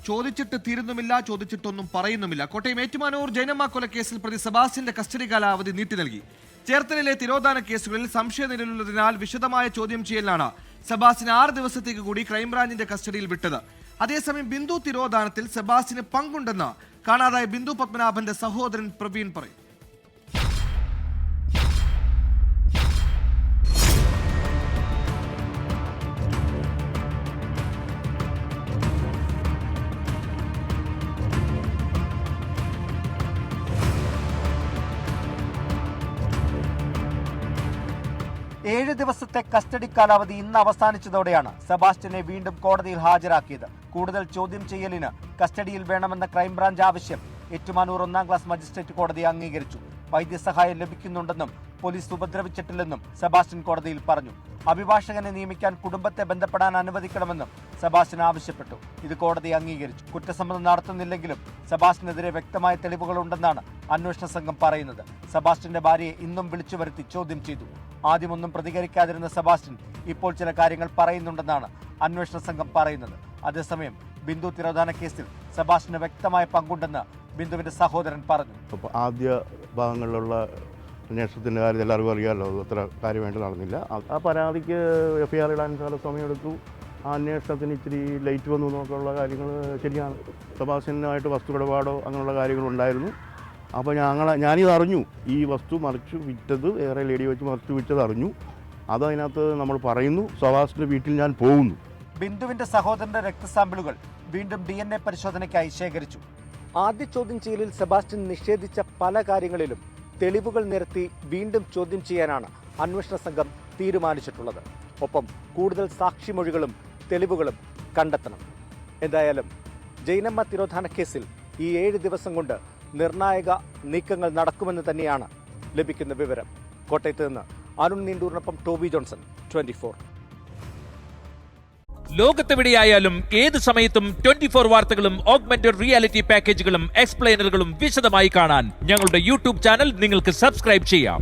ചോദിച്ചിട്ട് തീരുന്നുമില്ല, ചോദിച്ചിട്ടൊന്നും പറയുന്നുമില്ല. കോട്ടയം ഏറ്റുമാനൂർ ജൈനമ്മ കൊലക്കേസിൽ പ്രതി സെബാസ്റ്റ്യന്റെ കസ്റ്റഡി കാലാവധി നീട്ടി നൽകി. ചേർത്തലയിലെ തിരോധാന കേസുകളിൽ സംശയനിലയിലുള്ളതിനാൽ വിശദമായ ചോദ്യം ചെയ്യലാണ് സെബാസ്റ്റ്യന് 6 ദിവസത്തേക്ക് കൂടി ക്രൈംബ്രാഞ്ചിന്റെ കസ്റ്റഡിയിൽ വിട്ടത്. അതേസമയം ബിന്ദു തിരോധാനത്തിൽ സെബാസ്റ്റ്യന് പങ്കുണ്ടെന്ന് കാണാതായ ബിന്ദു പത്മനാഭന്റെ സഹോദരൻ പ്രവീൺ പറയും. ഏഴ് ദിവസത്തെ കസ്റ്റഡി കാലാവധി ഇന്ന് അവസാനിച്ചതോടെയാണ് സെബാസ്റ്റ്യനെ വീണ്ടും കോടതിയിൽ ഹാജരാക്കിയത്. കൂടുതൽ ചോദ്യം ചെയ്യലിന് കസ്റ്റഡിയിൽ വേണമെന്ന ക്രൈംബ്രാഞ്ച് ആവശ്യം ഏറ്റുമാനൂർ 1-ാം ക്ലാസ് മജിസ്ട്രേറ്റ് കോടതി അംഗീകരിച്ചു. വൈദ്യസഹായം ലഭിക്കുന്നുണ്ടെന്നും പോലീസ് ഉപദ്രവിച്ചിട്ടില്ലെന്നും സെബാസ്റ്റ്യൻ കോടതിയിൽ പറഞ്ഞു. അഭിഭാഷകനെ നിയമിക്കാൻ കുടുംബത്തെ ബന്ധപ്പെടാൻ അനുവദിക്കണമെന്നും സെബാസ്റ്റ്യൻ ആവശ്യപ്പെട്ടു. ഇത് കോടതി അംഗീകരിച്ചു. കുറ്റസമ്മതം നടത്തുന്നില്ലെങ്കിലും സെബാസ്റ്റ്യനെതിരെ വ്യക്തമായ തെളിവുകളുണ്ടെന്നാണ് അന്വേഷണ സംഘം പറയുന്നത്. സെബാസ്റ്റ്യന്റെ ഭാര്യയെ ഇന്നും വിളിച്ചു വരുത്തി ചോദ്യം ചെയ്തു. ആദ്യമൊന്നും പ്രതികരിക്കാതിരുന്ന സെബാസ്റ്റ്യൻ ഇപ്പോൾ ചില കാര്യങ്ങൾ പറയുന്നുണ്ടെന്നാണ് അന്വേഷണ സംഘം പറയുന്നത്. അതേസമയം ബിന്ദു തിരോധാന കേസിൽ സെബാസ്റ്റ്യന് വ്യക്തമായ പങ്കുണ്ടെന്ന് ബിന്ദുവിന്റെ സഹോദരൻ പറഞ്ഞു. ആദ്യ ഭാഗങ്ങളിലുള്ള അന്വേഷണത്തിൻ്റെ കാര്യത്തിൽ എല്ലാവർക്കും അറിയാമല്ലോ, അത്ര കാര്യമായിട്ട് നടന്നില്ല. ആ പരാതിക്ക് FIR ഇടാൻ കാല സമയമെടുത്തു. ആ അന്വേഷണത്തിന് ഇച്ചിരി ലേറ്റ് വന്നു എന്നൊക്കെയുള്ള കാര്യങ്ങൾ ശരിയാണ്. സെബാസ്റ്റ്യനുമായിട്ട് വസ്തുവിടപാടോ അങ്ങനെയുള്ള കാര്യങ്ങളുണ്ടായിരുന്നു. അപ്പോൾ ഞാനിത് അറിഞ്ഞു, ഈ വസ്തു മറിച്ചു വിറ്റത് വേറെ ലേഡി വെച്ച് മറിച്ചു വിറ്റത് അറിഞ്ഞു. അതതിനകത്ത് നമ്മൾ പറയുന്നു. സെബാസ്റ്റ്യൻ്റെ വീട്ടിൽ ഞാൻ പോകുന്നു. ബിന്ദുവിന്റെ സഹോദരന്റെ രക്തസാമ്പിളുകൾ വീണ്ടും DNA പരിശോധനയ്ക്കായി ശേഖരിച്ചു. ആദ്യ ചോദ്യം ചെയ്യലിൽ സെബാസ്റ്റ്യൻ നിഷേധിച്ച പല കാര്യങ്ങളിലും തെളിവുകൾ നിരത്തി വീണ്ടും ചോദ്യം ചെയ്യാനാണ് അന്വേഷണ സംഘം തീരുമാനിച്ചിട്ടുള്ളത്. ഒപ്പം കൂടുതൽ സാക്ഷിമൊഴികളും തെളിവുകളും കണ്ടെത്തണം. എന്തായാലും ജൈനമ്മ തിരോധാന കേസിൽ ഈ 7 ദിവസം കൊണ്ട് നിർണായക നീക്കങ്ങൾ നടക്കുമെന്ന് തന്നെയാണ് ലഭിക്കുന്ന വിവരം. കോട്ടയത്ത് നിന്ന് അരുൺ നീണ്ടൂരിനൊപ്പം ടോബി ജോൺസൺ, 24. ലോകത്തെവിടെയായാലും ഏത് സമയത്തും 24 വാർത്തകളും ഓഗ്മെന്റഡ് റിയാലിറ്റി പാക്കേജുകളും എക്സ്പ്ലെയിനറുകളും വിശദമായി കാണാൻ ഞങ്ങളുടെ യൂട്യൂബ് ചാനൽ നിങ്ങൾക്ക് സബ്സ്ക്രൈബ് ചെയ്യാം.